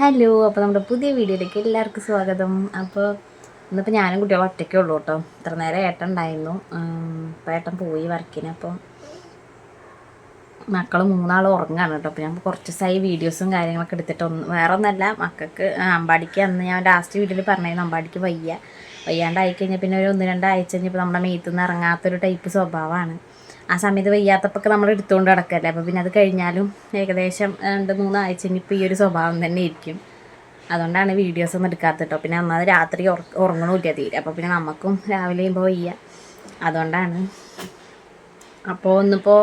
Hello, അപ്പോൾ നമ്മുടെ പുതിയ വീഡിയോയിലേക്ക് എല്ലാവർക്കും സ്വാഗതം. അപ്പോൾ ഇന്നിപ്പോൾ ഞാനും കുട്ടികളും ഒറ്റയ്ക്കേ ഉള്ളൂ കേട്ടോ. ഇത്ര നേരം ഏട്ടൻ ഉണ്ടായിരുന്നു. അപ്പോൾ ഏട്ടൻ പോയി വർക്കിന്. അപ്പോൾ മക്കൾ മൂന്നാളും ഉറങ്ങാണ് കേട്ടോ. അപ്പോൾ ഞാൻ കുറച്ച് ദിവസമായി വീഡിയോസും കാര്യങ്ങളൊക്കെ എടുത്തിട്ട് വേറെ ഒന്നല്ല, മക്കൾക്ക് അമ്പാടിക്ക് അന്ന് ഞാൻ ലാസ്റ്റ് വീഡിയോയിൽ പറഞ്ഞായിരുന്നു അമ്പാടിക്ക് വയ്യാണ്ടായി കഴിഞ്ഞാൽ പിന്നെ ഒരു 1-2 ആഴ്ച കഴിഞ്ഞപ്പോൾ നമ്മുടെ മേത്ത് നിന്ന് ഇറങ്ങാത്തൊരു ടൈപ്പ് സ്വഭാവമാണ്. ആ സമയത്ത് വയ്യാത്തപ്പൊക്കെ നമ്മൾ എടുത്തുകൊണ്ട് കിടക്കല്ലേ. അപ്പോൾ പിന്നെ അത് കഴിഞ്ഞാലും ഏകദേശം 2-3 ആഴ്ച ഇനിയിപ്പോൾ ഈ ഒരു സ്വഭാവം തന്നെ ഇരിക്കും. അതുകൊണ്ടാണ് വീഡിയോസ് ഒന്നും എടുക്കാത്ത കേട്ടോ. പിന്നെ ഒന്നാമത് രാത്രി ഉറങ്ങണില്ല തീരെ. അപ്പോൾ പിന്നെ നമുക്കും രാവിലെ ചെയ്യുമ്പോൾ വയ്യ, അതുകൊണ്ടാണ്. അപ്പോൾ ഒന്നിപ്പോൾ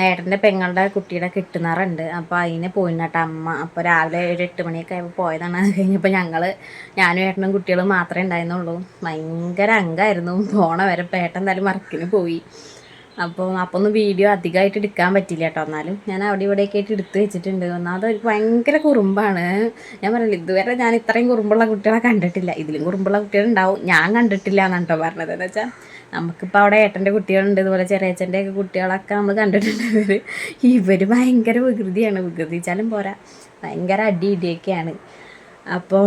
ഏട്ടൻ്റെ പെങ്ങളുടെ കുട്ടിയുടെ കിട്ടുന്നാറുണ്ട്. അപ്പോൾ അതിന് പോയിട്ടാ അമ്മ. അപ്പോൾ രാവിലെ ഒരു 8 മണിയൊക്കെ ആയപ്പോൾ പോയതാണ്. അത് കഴിഞ്ഞപ്പോൾ ഞാനും ഏട്ടനും കുട്ടികളും മാത്രമേ ഉണ്ടായിരുന്നുള്ളൂ. ഭയങ്കര അംഗമായിരുന്നു പോണ വരെ. ഇപ്പോൾ ഏട്ടൻ എന്തായാലും വർക്കിന് പോയി. അപ്പോൾ ഒന്നും വീഡിയോ അധികമായിട്ട് എടുക്കാൻ പറ്റില്ല കേട്ടോ. എന്നാലും ഞാൻ അവിടെ ഇവിടെയൊക്കെ ആയിട്ട് എടുത്ത് വെച്ചിട്ടുണ്ട്. ഒന്നാമത് ഒരു ഭയങ്കര കുറുമ്പാണ്. ഞാൻ പറഞ്ഞില്ല, ഇതുവരെ ഞാൻ ഇത്രയും കുറുമ്പുള്ള കുട്ടികളെ കണ്ടിട്ടില്ല. ഇതിലും കുറുമ്പുള്ള കുട്ടികളുണ്ടാവും, ഞാൻ കണ്ടിട്ടില്ല എന്നാണ് കേട്ടോ പറഞ്ഞത്. എന്ന് വെച്ചാൽ നമുക്കിപ്പോൾ അവിടെ ഏട്ടൻ്റെ കുട്ടികളുണ്ട്, ഇതുപോലെ ചെറിയച്ഛൻ്റെ ഒക്കെ കുട്ടികളൊക്കെ നമ്മൾ കണ്ടിട്ടുണ്ട്. ഇവർ ഭയങ്കര വികൃതിയാണ്. വികൃതിച്ചാലും പോരാ, ഭയങ്കര ഇടിയൊക്കെയാണ്. അപ്പോൾ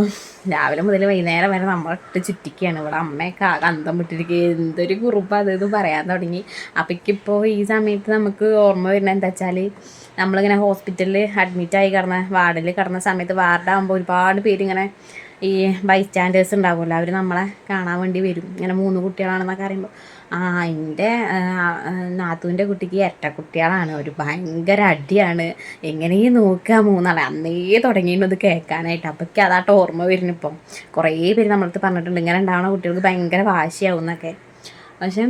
രാവിലെ മുതൽ വൈകുന്നേരം വരെ നമ്മളിട്ട് ചുറ്റിക്കുകയാണ്. ഇവിടെ അമ്മയൊക്കെ അന്തം വിട്ടിരിക്കുക, എന്തൊരു കുറുമ്പ് അത് പറയാൻ തുടങ്ങി. അപ്പോൾ ഈ സമയത്ത് നമുക്ക് ഓർമ്മ വരുന്നത് എന്താ വെച്ചാൽ, നമ്മളിങ്ങനെ ഹോസ്പിറ്റലിൽ അഡ്മിറ്റായി വാർഡിൽ കിടന്ന സമയത്ത്, വാർഡാകുമ്പോൾ ഒരുപാട് പേരിങ്ങനെ ഈ ബൈസ്റ്റാൻഡേഴ്സ് ഉണ്ടാകുമല്ലോ, അവർ നമ്മളെ കാണാൻ വേണ്ടി വരും. ഇങ്ങനെ 3 കുട്ടികളാണെന്നൊക്കെ അറിയുമ്പോൾ എൻ്റെ നാത്തൂൻ്റെ കുട്ടിക്ക് ഇരട്ട കുട്ടികളാണ്, ഒരു ഭയങ്കര അടിയാണ്, എങ്ങനെയും നോക്കുക 3 അന്നേ തുടങ്ങിയിട്ടത് കേൾക്കാനായിട്ട്. അപ്പൊക്കെ അതായിട്ട് ഓർമ്മ വരുന്നു. ഇപ്പം കുറേ പേര് നമ്മളടുത്ത് പറഞ്ഞിട്ടുണ്ട് ഇങ്ങനെ ഉണ്ടാവുന്ന കുട്ടികൾക്ക് ഭയങ്കര വാശിയാവും എന്നൊക്കെ. പക്ഷെ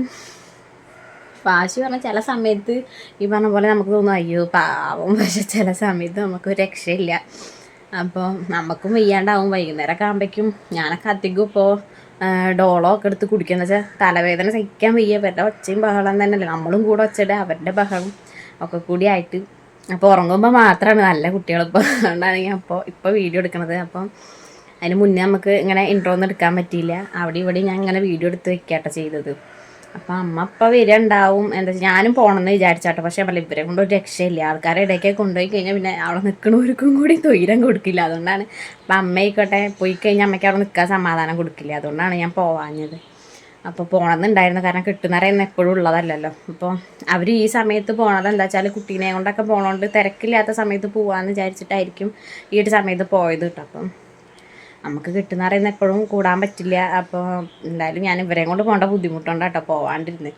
വാശി പറഞ്ഞാൽ ചില സമയത്ത് ഈ പറഞ്ഞ പോലെ നമുക്ക് തോന്നും അയ്യോ പാവം. പക്ഷെ ചില സമയത്ത് നമുക്ക് രക്ഷയില്ല. അപ്പോൾ നമുക്കും വയ്യാണ്ടാവും. വൈകുന്നേരമൊക്കെ ആകുമ്പോഴേക്കും ഞാനൊക്കെ അധികം ഇപ്പോൾ ഡോളോ ഒക്കെ എടുത്ത് കുടിക്കുക. എന്ന് വെച്ചാൽ തലവേദന സഹിക്കാൻ വയ്യ. അവരുടെ ഒച്ചയും ബഹളം തന്നെയല്ലേ, നമ്മളും കൂടെ ഒച്ചയുടെ അവരുടെ ബഹളം ഒക്കെ കൂടി ആയിട്ട്. അപ്പോൾ ഉറങ്ങുമ്പോൾ മാത്രമാണ് നല്ല കുട്ടികളിപ്പോൾ. അതുകൊണ്ടാണ് ഞാൻ ഇപ്പോൾ വീഡിയോ എടുക്കുന്നത്. അപ്പം അതിന് മുന്നേ നമുക്ക് ഇങ്ങനെ ഇൻട്രോ ഒന്നും എടുക്കാൻ പറ്റിയില്ല. അവിടെ ഇവിടെ ഞാൻ ഇങ്ങനെ വീഡിയോ എടുത്ത് വെക്കാട്ടോ ചെയ്തത്. അപ്പം അമ്മ ഇപ്പോൾ ഉണ്ടാവും. എന്താ വെച്ചാൽ ഞാനും പോകണമെന്ന് വിചാരിച്ചാട്ടോ. പക്ഷേ ഇവരെ കൊണ്ട് ഒരു രക്ഷയില്ല. ആൾക്കാരെ ഇടയ്ക്ക് കൊണ്ടുപോയി കഴിഞ്ഞാൽ പിന്നെ അവിടെ നിൽക്കണവർക്കും കൂടി തൊയിരം കൊടുക്കില്ല. അതുകൊണ്ടാണ് അപ്പം അമ്മയ്ക്കോട്ടെ പോയി കഴിഞ്ഞാൽ അമ്മയ്ക്ക് അവിടെ നിൽക്കാൻ സമാധാനം കൊടുക്കില്ല. അതുകൊണ്ടാണ് ഞാൻ പോവാഞ്ഞത്. അപ്പോൾ പോകണമെന്നുണ്ടായിരുന്നു, കാരണം കിട്ടുന്നവരെയൊന്നും എപ്പോഴും ഉള്ളതല്ലല്ലോ. അപ്പോൾ അവർ ഈ സമയത്ത് പോകണത് എന്താ വെച്ചാൽ കുട്ടീനെ കൊണ്ടൊക്കെ പോകണോണ്ട് തിരക്കില്ലാത്ത സമയത്ത് പോകാമെന്ന് വിചാരിച്ചിട്ടായിരിക്കും ഈ ഒരു സമയത്ത് പോയത് കേട്ടോ. അപ്പം നമുക്ക് കിട്ടുന്നറിയുന്ന എപ്പോഴും കൂടാൻ പറ്റില്ല. അപ്പോൾ എന്തായാലും ഞാൻ ഇവരെയും കൊണ്ട് പോകേണ്ട ബുദ്ധിമുട്ടുണ്ട് കേട്ടോ പോകാണ്ടിരുന്ന്.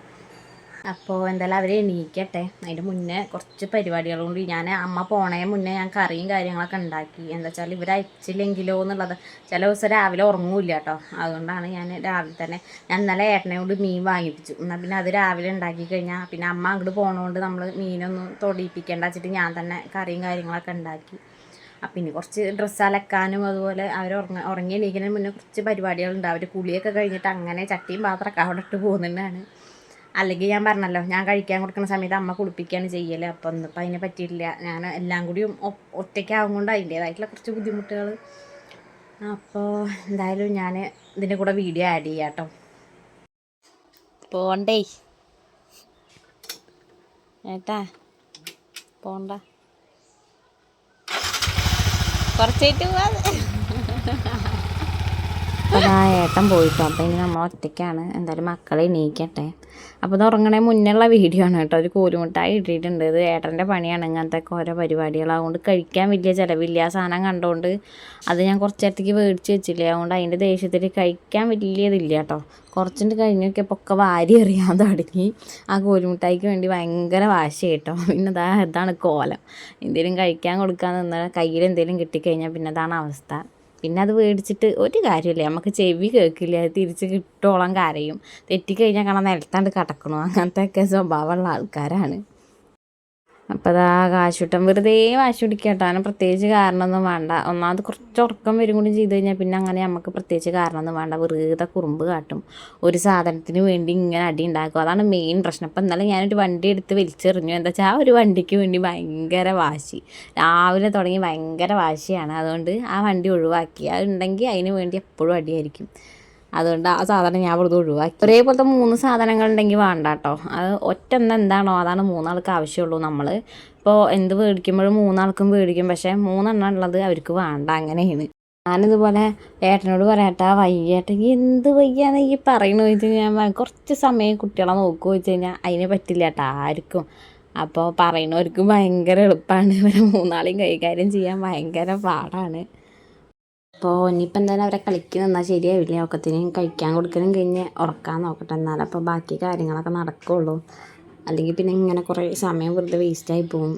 അപ്പോൾ എന്തായാലും അവർ എണീക്കട്ടെ. അതിൻ്റെ മുന്നേ കുറച്ച് പരിപാടികളുണ്ട്. അമ്മ പോണേ മുന്നേ ഞാൻ കറിയും കാര്യങ്ങളൊക്കെ ഉണ്ടാക്കി. എന്താ വെച്ചാൽ ഇവർ അയച്ചില്ലെങ്കിലോ എന്നുള്ളത്. ചില ദിവസം രാവിലെ ഉറങ്ങൂല്ല കേട്ടോ. അതുകൊണ്ടാണ് ഞാൻ രാവിലെ തന്നെ ഇന്നലെ ഏട്ടനോട് മീൻ വാങ്ങിപ്പിച്ചു. എന്നാൽ പിന്നെ അത് രാവിലെ ഉണ്ടാക്കി കഴിഞ്ഞാൽ പിന്നെ അമ്മ അങ്ങോട്ട് പോകണോണ്ട് നമ്മൾ മീനൊന്നും തൊടിയിപ്പിക്കേണ്ട വെച്ചിട്ട് ഞാൻ തന്നെ കറിയും കാര്യങ്ങളൊക്കെ ഉണ്ടാക്കി. അപ്പം ഇനി കുറച്ച് ഡ്രസ്സ് അലക്കാനും അതുപോലെ അവർ ഉറങ്ങി എണീക്കുന്നതിന് മുന്നേ കുറച്ച് പരിപാടികളുണ്ട്. അവർ കുളിയൊക്കെ കഴിഞ്ഞിട്ട് അങ്ങനെ ചട്ടിയും പാത്രമൊക്കെ അവിടെ ഇട്ട് പോകുന്നുണ്ടാണ്. അല്ലെങ്കിൽ ഞാൻ പറഞ്ഞല്ലോ, ഞാൻ കഴിക്കാൻ കൊടുക്കുന്ന സമയത്ത് അമ്മ കുളിപ്പിക്കുകയാണ് ചെയ്യൽ. അപ്പോൾ ഒന്നിപ്പോൾ അതിനെ പറ്റിയിട്ടില്ല. ഞാൻ എല്ലാം കൂടിയും ഒറ്റയ്ക്കാവും കൊണ്ട് അതിൻ്റേതായിട്ടുള്ള കുറച്ച് ബുദ്ധിമുട്ടുകൾ. അപ്പോൾ എന്തായാലും ഞാൻ ഇതിൻ്റെ കൂടെ വീഡിയോ ആഡ് ചെയ്യാം കേട്ടോ. പോണ്ടേ ഏട്ടാ, പോണ്ട, കുറച്ചായിട്ട് പോവാതെ. അപ്പോൾ ഏട്ടൻ പോയിട്ടോ. അപ്പോൾ ഇനി നമ്മൾ ഒറ്റയ്ക്കാണ്. എന്തായാലും മക്കളെ എണീക്കട്ടെ. അപ്പോൾ ഇത് ഉറങ്ങണേ മുന്നുള്ള വീഡിയോ ആണ് കേട്ടോ. ഒരു കോലുമുട്ടായി ഇട്ടിട്ടുണ്ട്. ഇത് ഏട്ടൻ്റെ പണിയാണ്, ഇങ്ങനത്തെ ഒക്കെ ഓരോ പരിപാടികളാകൊണ്ട് കഴിക്കാൻ വലിയ ചിലവില്ല. ആ സാധനം കണ്ടുകൊണ്ട് അത് ഞാൻ കുറച്ച് നേരത്തേക്ക് മേടിച്ച് വെച്ചില്ല. അതുകൊണ്ട് അതിൻ്റെ ദേഷ്യത്തിൽ കഴിക്കാൻ വലിയതില്ല കേട്ടോ. കുറച്ചുണ്ട് കഴിഞ്ഞൊക്കെ ഒക്കെ വാരി എറിയാൻ തുടങ്ങി. ആ കോലുമുട്ടായിക്ക് വേണ്ടി ഭയങ്കര വാശി കേട്ടോ. പിന്നെ ഇതാണ് കോലം. എന്തെങ്കിലും കഴിക്കാൻ കൊടുക്കാൻ നിന്നാൽ കയ്യിൽ എന്തെങ്കിലും കിട്ടിക്കഴിഞ്ഞാൽ പിന്നെ അതാണ് അവസ്ഥ. പിന്നെ അത് മേടിച്ചിട്ട് ഒരു കാര്യമില്ല, നമുക്ക് ചെവി കേൾക്കില്ല, അത് തിരിച്ച് കിട്ടോളം കരയും. തെറ്റിക്കഴിഞ്ഞാൽ കാണാൻ നിലത്താണ്ട് കിടക്കണോ, അങ്ങനത്തെയൊക്കെ സ്വഭാവമുള്ള ആൾക്കാരാണ്. അപ്പോൾ അതാ കാശുട്ടം വെറുതെ വാശി പിടിക്കുക കേട്ടോ. അങ്ങനെ പ്രത്യേകിച്ച് കാരണമൊന്നും വേണ്ട. ഒന്നാമത് കുറച്ച് ഉറക്കം വരും കൂടി ചെയ്ത് കഴിഞ്ഞാൽ പിന്നെ അങ്ങനെ നമുക്ക് പ്രത്യേകിച്ച് കാരണമൊന്നും വേണ്ട. വെറുതെ കുറുമ്പ് കാട്ടും. ഒരു സാധനത്തിന് വേണ്ടി ഇങ്ങനെ അടി ഉണ്ടാക്കും. അതാണ് മെയിൻ പ്രശ്നം. അപ്പോൾ ഇന്നലെ ഞാനൊരു വണ്ടി എടുത്ത് വലിച്ചെറിഞ്ഞു. എന്താ വെച്ചാൽ ആ ഒരു വണ്ടിക്ക് വേണ്ടി ഭയങ്കര വാശി. രാവിലെ തുടങ്ങി ഭയങ്കര വാശിയാണ്. അതുകൊണ്ട് ആ വണ്ടി ഒഴിവാക്കി. അതുണ്ടെങ്കിൽ അതിന് വേണ്ടി എപ്പോഴും അടിയായിരിക്കും. അതുകൊണ്ട് ആ സാധനം ഞാൻ വെറുതെ ഒഴിവാക്കി. ഒരേപോലത്തെ 3 സാധനങ്ങൾ ഉണ്ടെങ്കിൽ വേണ്ട കേട്ടോ. അത് ഒറ്റ എന്താണോ അതാണ് 3 ആൾക്ക് ആവശ്യമുള്ളൂ. നമ്മൾ ഇപ്പോൾ എന്ത് മേടിക്കുമ്പോഴും 3 ആൾക്കും മേടിക്കും. പക്ഷേ 3 എണ്ണം ഉള്ളത് അവർക്ക് വേണ്ട, അങ്ങനെയാണ്. ഞാനിതുപോലെ ഏട്ടനോട് പറയാട്ടാ, വയ്യേട്ടെങ്കിൽ എന്ത് വയ്യാന്ന് ഈ പറയണമെന്ന് വെച്ച് കഴിഞ്ഞാൽ കുറച്ച് സമയം കുട്ടികളെ നോക്കുമോ വെച്ച് കഴിഞ്ഞാൽ അതിന് പറ്റില്ല കേട്ടോ ആർക്കും. അപ്പോൾ പറയുന്നവർക്കും ഭയങ്കര എളുപ്പമാണ്, ഇവരെ 3 കൈകാര്യം ചെയ്യാൻ ഭയങ്കര പാടാണ്. അപ്പോൾ ഇനിയിപ്പോൾ എന്തായാലും അവരെ കളിക്ക് നിന്നാൽ ശരിയാവില്ല. ഒക്കത്തിനും കഴിക്കാൻ കൊടുക്കലും കഴിഞ്ഞ് ഉറക്കാൻ നോക്കട്ടെ, എന്നാലും അപ്പോൾ ബാക്കി കാര്യങ്ങളൊക്കെ നടക്കുകയുള്ളൂ. അല്ലെങ്കിൽ പിന്നെ ഇങ്ങനെ കുറേ സമയം വെറുതെ വേസ്റ്റായി പോകും.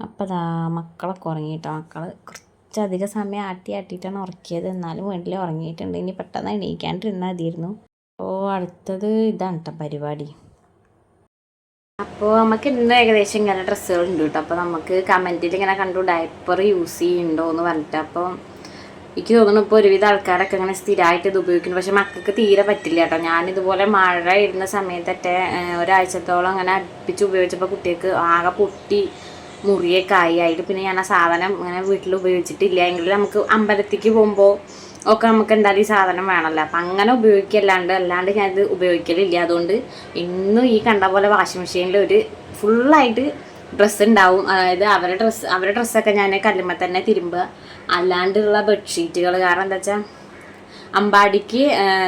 അപ്പോൾ അതാ മക്കളൊക്കെ ഉറങ്ങിയിട്ടോ. മക്കൾ കുറച്ചധികം സമയം ആട്ടിയിട്ടാണ് ഉറക്കിയത്, എന്നാലും വീട്ടിൽ ഉറങ്ങിയിട്ടുണ്ട്. ഇനി പെട്ടെന്ന് എണീക്കാണ്ടിരുന്നാൽ മതിയായിരുന്നു. അപ്പോൾ അടുത്തത് ഇതാണ് കേട്ടോ പരിപാടി. അപ്പോൾ നമുക്ക് ഇന്ന് ഏകദേശം ഇങ്ങനെ ഡ്രസ്സുകളുണ്ട് കേട്ടോ. അപ്പോൾ നമുക്ക് കമൻറ്റിൽ ഇങ്ങനെ കണ്ടു ഡയപ്പർ യൂസ് ചെയ്യുന്നുണ്ടോ എന്ന് പറഞ്ഞിട്ട്. അപ്പോൾ എനിക്ക് തോന്നുന്നു ഇപ്പോൾ ഒരുവിധ ആൾക്കാരൊക്കെ ഇങ്ങനെ സ്ഥിരമായിട്ട് ഇത് ഉപയോഗിക്കുന്നു. പക്ഷേ മക്കൾക്ക് തീരെ പറ്റില്ല കേട്ടോ. ഞാനിതുപോലെ മഴ ഇരുന്ന സമയത്തൊക്കെ ഒരാഴ്ചത്തോളം അങ്ങനെ അടുപ്പിച്ച് ഉപയോഗിച്ചപ്പോൾ കുട്ടികൾക്ക് ആകെ പൊട്ടി മുറിയൊക്കെ ആയിട്ട് പിന്നെ ഞാൻ ആ സാധനം ഇങ്ങനെ വീട്ടിൽ ഉപയോഗിച്ചിട്ടില്ല. എങ്കിലും നമുക്ക് അമ്പലത്തേക്ക് പോകുമ്പോൾ ഒക്കെ നമുക്ക് എന്തായാലും ഈ സാധനം വേണമല്ലോ. അപ്പം അങ്ങനെ അല്ലാണ്ട് ഞാനിത് ഉപയോഗിക്കലില്ല. അതുകൊണ്ട് ഇന്നും ഈ കണ്ട പോലെ വാഷിംഗ് മെഷീനിൽ ഒരു ഫുള്ളായിട്ട് ഡ്രസ്സ് ഉണ്ടാവും. അതായത് അവരുടെ ഡ്രസ്സൊക്കെ ഞാൻ കല്ലുമ്മ തന്നെ തിരുമ്പുക. അല്ലാണ്ടുള്ള ബെഡ്ഷീറ്റുകൾ, കാരണം എന്താ വെച്ചാൽ അമ്പാടിക്ക്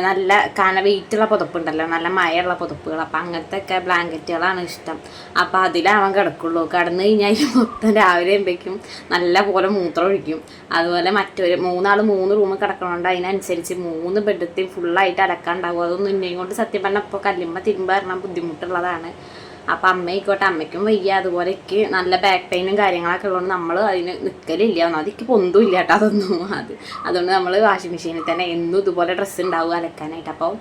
നല്ല വെയിറ്റുള്ള പുതപ്പുണ്ടല്ലോ, നല്ല മഴയുള്ള പുതപ്പുകൾ. അപ്പം അങ്ങനത്തെ ഒക്കെ ബ്ലാങ്കറ്റുകളാണ് ഇഷ്ടം. അപ്പം അതിലവൻ കിടക്കുള്ളൂ. കിടന്നു കഴിഞ്ഞാൽ മൊത്തം രാവിലെ ആകുമ്പോഴേക്കും നല്ല പോലെ മൂത്രം ഒഴിക്കും. അതുപോലെ മറ്റൊരു 3 ആൾ 3 റൂമിൽ കിടക്കണോണ്ട് അതിനനുസരിച്ച് 3 ബെഡത്തിൽ ഫുള്ളായിട്ട് അലക്കാണ്ടാവും. അതൊന്നും ഇന്നേയും കൊണ്ട് സത്യം പറഞ്ഞാൽ ഇപ്പോൾ കല്ലുമ്പോൾ തിരുമ്പ പറഞ്ഞാൽ ബുദ്ധിമുട്ടുള്ളതാണ്. അപ്പം അമ്മയ്ക്കോട്ടെ, അമ്മയ്ക്കും വയ്യ. അതുപോലെ എനിക്ക് നല്ല ബാക്ക് പെയിനും കാര്യങ്ങളൊക്കെ ഉള്ളതുകൊണ്ട് നമ്മൾ അതിന് നിൽക്കലില്ല. അതിക്ക് പൊന്തുമില്ല കേട്ടോ അതൊന്നും. അതുകൊണ്ട് നമ്മൾ വാഷിംഗ് മെഷീനിൽ തന്നെ എന്നും ഇതുപോലെ ഡ്രസ്സ് ഉണ്ടാവും അലക്കാനായിട്ട്. അപ്പോൾ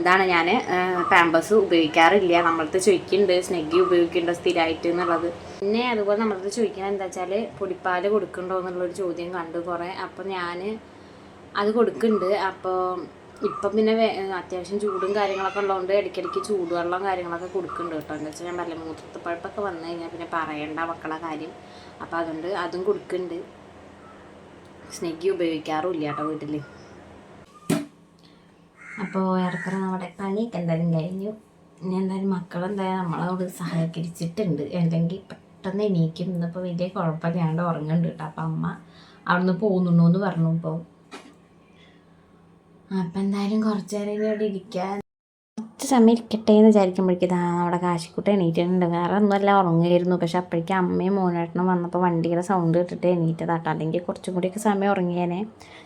ഇതാണ്, ഞാൻ പാമ്പേഴ്സ് ഉപയോഗിക്കാറില്ല. നമ്മളടുത്ത് ചോദിക്കുന്നുണ്ട് സ്നെഗ്ഗി ഉപയോഗിക്കുന്നുണ്ടോ സ്ഥിരമായിട്ട് എന്നുള്ളത്. പിന്നെ അതുപോലെ നമ്മളടുത്ത് ചോദിക്കുന്നത് എന്താ വെച്ചാൽ പൊടിപ്പാൽ കൊടുക്കുന്നുണ്ടോ എന്നുള്ളൊരു ചോദ്യം കണ്ടു കുറേ. അപ്പോൾ ഞാൻ അത് കൊടുക്കുന്നുണ്ട്. അപ്പോൾ ഇപ്പം പിന്നെ അത്യാവശ്യം ചൂടും കാര്യങ്ങളൊക്കെ ഉള്ളതുകൊണ്ട് ഇടയ്ക്കിടയ്ക്ക് ചൂടുവെള്ളം കാര്യങ്ങളൊക്കെ കൊടുക്കുന്നുണ്ട് കേട്ടോ. എന്താ വെച്ചാൽ ഞാൻ പറഞ്ഞ മൂത്രപ്പഴുപ്പൊക്കെ വന്നു കഴിഞ്ഞാൽ പിന്നെ പറയണ്ട മക്കളെ കാര്യം. അപ്പോൾ അതുകൊണ്ട് അതും കൊടുക്കുന്നുണ്ട്. സ്നെഗ്ഗി ഉപയോഗിക്കാറുമില്ല കേട്ടോ വീട്ടിൽ. അപ്പോൾ ഏറെക്കുറെ നമ്മുടെ പണിയൊക്കെ എന്തായാലും കഴിഞ്ഞു. ഇനി എന്തായാലും മക്കളെന്തായാലും നമ്മളോട് സഹകരിച്ചിട്ടുണ്ട്. അല്ലെങ്കിൽ പെട്ടെന്ന് എണീക്കും. ഇന്നിപ്പോൾ വലിയ കുഴപ്പമില്ലാണ്ട് ഉറങ്ങുന്നുണ്ട് കേട്ടോ. അപ്പം അമ്മ അവിടുന്ന് പോകുന്നുണ്ടോ എന്ന് പറഞ്ഞു. ഇപ്പോൾ അപ്പം എന്തായാലും കുറച്ച് നേരം ഇവിടെ ഇരിക്കാൻ കുറച്ച് സമയം ഇരിക്കട്ടെ എന്ന് വിചാരിക്കുമ്പോഴേക്കും അവിടെ കാശിക്കുട്ട എണീറ്റിട്ടുണ്ട്. വേറെ ഒന്നുമല്ല, ഉറങ്ങുമായിരുന്നു. പക്ഷെ അപ്പോഴേക്കും അമ്മയും മോനേട്ടനും വന്നപ്പോൾ വണ്ടിയുടെ സൗണ്ട് കേട്ടിട്ട് എണീറ്റതാട്ടോ. അല്ലെങ്കിൽ കുറച്ചും കൂടിയൊക്കെ സമയം ഉറങ്ങിയേനെ.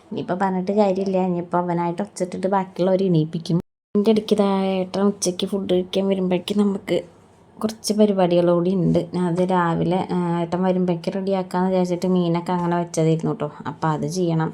ഇനിയിപ്പോൾ പറഞ്ഞിട്ട് കാര്യമില്ല. ഇനിയിപ്പോൾ അവനായിട്ട് ഒച്ചിട്ടിട്ട് ബാക്കിയുള്ളവർ എണീപ്പിക്കും. എൻ്റെ ഇടയ്ക്ക് ഏട്ടൻ ഉച്ചയ്ക്ക് ഫുഡ് കഴിക്കാൻ വരുമ്പോഴേക്കും നമുക്ക് കുറച്ച് പരിപാടികളൂടി ഉണ്ട്. അത് രാവിലെ ഏട്ടൻ വരുമ്പോഴേക്ക് റെഡിയാക്കാമെന്ന് വിചാരിച്ചിട്ട് മീനൊക്കെ അങ്ങനെ വെച്ചതായിരുന്നു കേട്ടോ. അപ്പോൾ അത് ചെയ്യണം.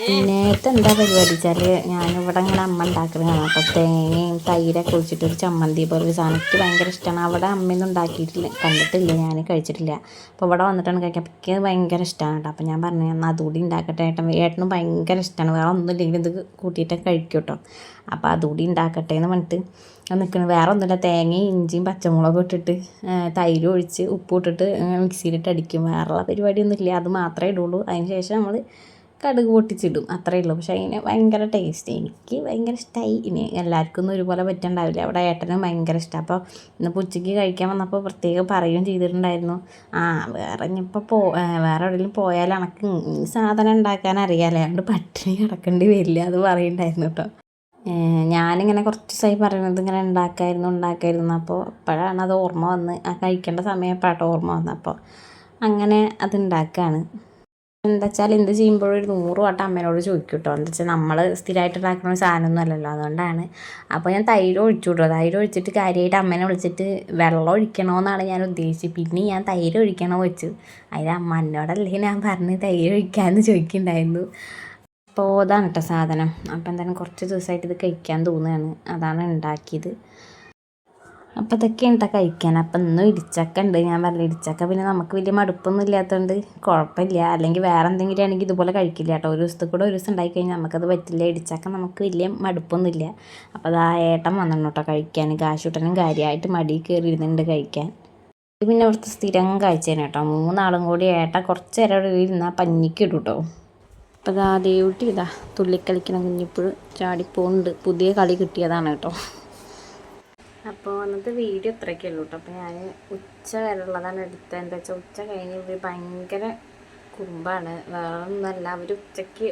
പിന്നെ എന്താ പരിപാടി വെച്ചാൽ ഞാനിവിടെ ഇങ്ങനെ അമ്മ ഉണ്ടാക്കുന്നത്. അപ്പോൾ തേങ്ങയും തൈരൊക്കെ ഒഴിച്ചിട്ട് ഒരു ചമ്മന്തി പോലെ ഒരു സാധനം എനിക്ക് ഭയങ്കര ഇഷ്ടമാണ്. അവിടെ അമ്മയൊന്നും ഉണ്ടാക്കിയിട്ടില്ല, കണ്ടിട്ടില്ല, ഞാൻ കഴിച്ചിട്ടില്ല. അപ്പോൾ ഇവിടെ വന്നിട്ടാണ് കഴിക്കാൻ. അപ്പോൾ എനിക്ക് ഭയങ്കര ഇഷ്ടമാണ് കേട്ടോ. അപ്പോൾ ഞാൻ പറഞ്ഞു എന്നാൽ അതുകൂടി ഉണ്ടാക്കട്ടെ. ഏട്ടനും ഭയങ്കര ഇഷ്ടമാണ്. വേറെ ഒന്നുമില്ലെങ്കിൽ ഇത് കൂട്ടിയിട്ട് കഴിക്കും കേട്ടോ. അപ്പോൾ അതുകൂടി ഉണ്ടാക്കട്ടെ എന്ന് പറഞ്ഞിട്ട് നിൽക്കണം. വേറെ ഒന്നുമില്ല, തേങ്ങയും ഇഞ്ചിയും പച്ചമുളകും ഇട്ടിട്ട് തൈര് ഒഴിച്ച് ഉപ്പ് ഇട്ടിട്ട് മിക്സിയിലിട്ട് അടിക്കും. വേറെയുള്ള പരിപാടിയൊന്നുമില്ല, അത് മാത്രമേ ഇടുള്ളൂ. അതിന് ശേഷം നമ്മൾ കടുക് പൊട്ടിച്ചിടും, അത്രയേ ഉള്ളൂ. പക്ഷേ അതിന് ഭയങ്കര ടേസ്റ്റ്, എനിക്ക് ഭയങ്കര ഇഷ്ടമായി. ഇനി എല്ലാവർക്കും ഒന്നും ഒരുപോലെ പറ്റുന്നുണ്ടാവില്ല. അവിടെ ഏട്ടനും ഭയങ്കര ഇഷ്ടമാണ്. അപ്പോൾ ഇന്നിപ്പോൾ ഉച്ചയ്ക്ക് കഴിക്കാൻ വന്നപ്പോൾ പ്രത്യേകം പറയുകയും ചെയ്തിട്ടുണ്ടായിരുന്നു, വേറെ ഇനിയിപ്പോൾ വേറെ എവിടെയെങ്കിലും പോയാൽ എനിക്ക് സാധനം ഉണ്ടാക്കാൻ അറിയാമല്ലേ, അതുകൊണ്ട് പട്ടിണി കിടക്കേണ്ടി വരില്ല അത് പറയുന്നുണ്ടായിരുന്നു കേട്ടോ. ഞാനിങ്ങനെ കുറച്ച് ദിവസമായി പറയുന്നത് ഇങ്ങനെ ഉണ്ടാക്കായിരുന്നു. അപ്പോൾ അപ്പോഴാണ് അത് ഓർമ്മ വന്ന്, ആ കഴിക്കേണ്ട സമയം എപ്പോഴാട്ടോ ഓർമ്മ വന്നത്. അപ്പോൾ അങ്ങനെ അത് ഉണ്ടാക്കുകയാണ്. എന്താ വെച്ചാൽ എന്ത് ചെയ്യുമ്പോഴും ഒരു 100 വട്ടം അമ്മേനോട് ചോദിക്കും കേട്ടോ. എന്താ വെച്ചാൽ നമ്മൾ സ്ഥിരമായിട്ട് ഉണ്ടാക്കുന്ന ഒരു സാധനമൊന്നും അല്ലല്ലോ, അതുകൊണ്ടാണ്. അപ്പോൾ ഞാൻ തൈര് ഒഴിച്ചു വിടും. തൈര് ഒഴിച്ചിട്ട് കാര്യമായിട്ട് അമ്മേനെ വിളിച്ചിട്ട് വെള്ളം ഒഴിക്കണമെന്നാണ് ഞാൻ ഉദ്ദേശിച്ചത്. പിന്നെ ഞാൻ തൈര് ഒഴിക്കണോ വെച്ചു. അതിന് അമ്മ എന്നോടല്ലേ ഞാൻ പറഞ്ഞ് തൈര് ഒഴിക്കാമെന്ന് ചോദിക്കുന്നുണ്ടായിരുന്നു. അപ്പോൾ അതാണ് കേട്ടോ സാധനം. അപ്പോൾ എന്തായാലും കുറച്ച് ദിവസമായിട്ട് ഇത് കഴിക്കാൻ തോന്നുകയാണ്, അതാണ് ഉണ്ടാക്കിയത്. അപ്പോൾ ഇതൊക്കെയാണ് കേട്ടോ കഴിക്കാൻ. അപ്പം ഇന്നും ഇടിച്ചക്ക ഉണ്ട്. ഞാൻ പറഞ്ഞില്ല, ഇടിച്ചക്ക പിന്നെ നമുക്ക് വലിയ മടുപ്പൊന്നും ഇല്ലാത്തതുകൊണ്ട് കുഴപ്പമില്ല. അല്ലെങ്കിൽ വേറെ എന്തെങ്കിലും ആണെങ്കിൽ ഇതുപോലെ കഴിക്കില്ല കേട്ടോ. ഒരു ദിവസത്തിൽ കൂടെ ഒരു ദിവസം ഉണ്ടായിക്കഴിഞ്ഞാൽ നമുക്കത് പറ്റില്ല. ഇടിച്ചക്ക നമുക്ക് വലിയ മടുപ്പൊന്നുമില്ല. അപ്പോൾ അത് ആ ഏട്ടൻ വന്നിട്ട് കേട്ടോ കഴിക്കാൻ. കാശൂട്ടനും കാര്യമായിട്ട് മടി കയറിയിരുന്നുണ്ട് കഴിക്കാൻ. ഇത് പിന്നെ ഇവിടുത്തെ സ്ഥിരം കാഴ്ചയാണ് കേട്ടോ. 3 ആളും കൂടി ഏട്ടൻ കുറച്ച് നേരം ഇവിടെ ഇരുന്നാൽ പഞ്ഞിക്കിടും കേട്ടോ. അപ്പോൾ ഇതാ ദേവുട്ടി ഇതാ തുള്ളിക്കളിക്കണം കുഞ്ഞിപ്പോഴും ചാടിപ്പോണ്ട്. പുതിയ കളി കിട്ടിയതാണ് കേട്ടോ. അപ്പോൾ അന്നത്തെ വീഡിയോ ഇത്രയൊക്കെ ഉള്ളൂ കേട്ടോ. അപ്പോൾ ഞാൻ ഉച്ച വരെ ഉള്ളതാണ് എടുത്തത്. എന്താ വെച്ചാൽ ഉച്ച കഴിഞ്ഞ് ഇവർ ഭയങ്കര കുറുമ്പാണ്. വേറെ ഒന്നല്ല, അവർ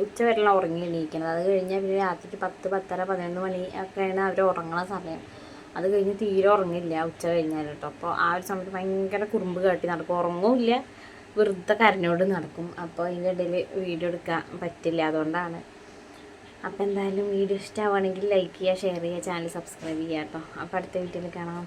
ഉച്ച വരെയുള്ള ഉറങ്ങി എണീക്കുന്നത്. അത് കഴിഞ്ഞാൽ പിന്നെ രാത്രിക്ക് 10, 10:30, 11 മണി ഒക്കെയാണ് അവർ ഉറങ്ങണ സമയം. അത് കഴിഞ്ഞ് തീരെ ഉറങ്ങില്ല ഉച്ച കഴിഞ്ഞാൽ കേട്ടോ. അപ്പോൾ ആ ഒരു സമയത്ത് ഭയങ്കര കുറുമ്പ് കാട്ടി നടക്കും, ഉറങ്ങുമില്ല, വെറുതെ കരഞ്ഞോണ്ട് നടക്കും. അപ്പോൾ അതിൻ്റെ ഇടയിൽ വീഡിയോ എടുക്കാൻ പറ്റില്ല, അതുകൊണ്ടാണ്. അപ്പോൾ എന്തായാലും വീഡിയോ ഇഷ്ടമാവുകയാണെങ്കിൽ ലൈക്ക് ചെയ്യുക, ഷെയർ ചെയ്യുക, ചാനൽ സബ്സ്ക്രൈബ് ചെയ്യുക കേട്ടോ. അപ്പോൾ അടുത്ത വീഡിയോയിൽ കാണാം.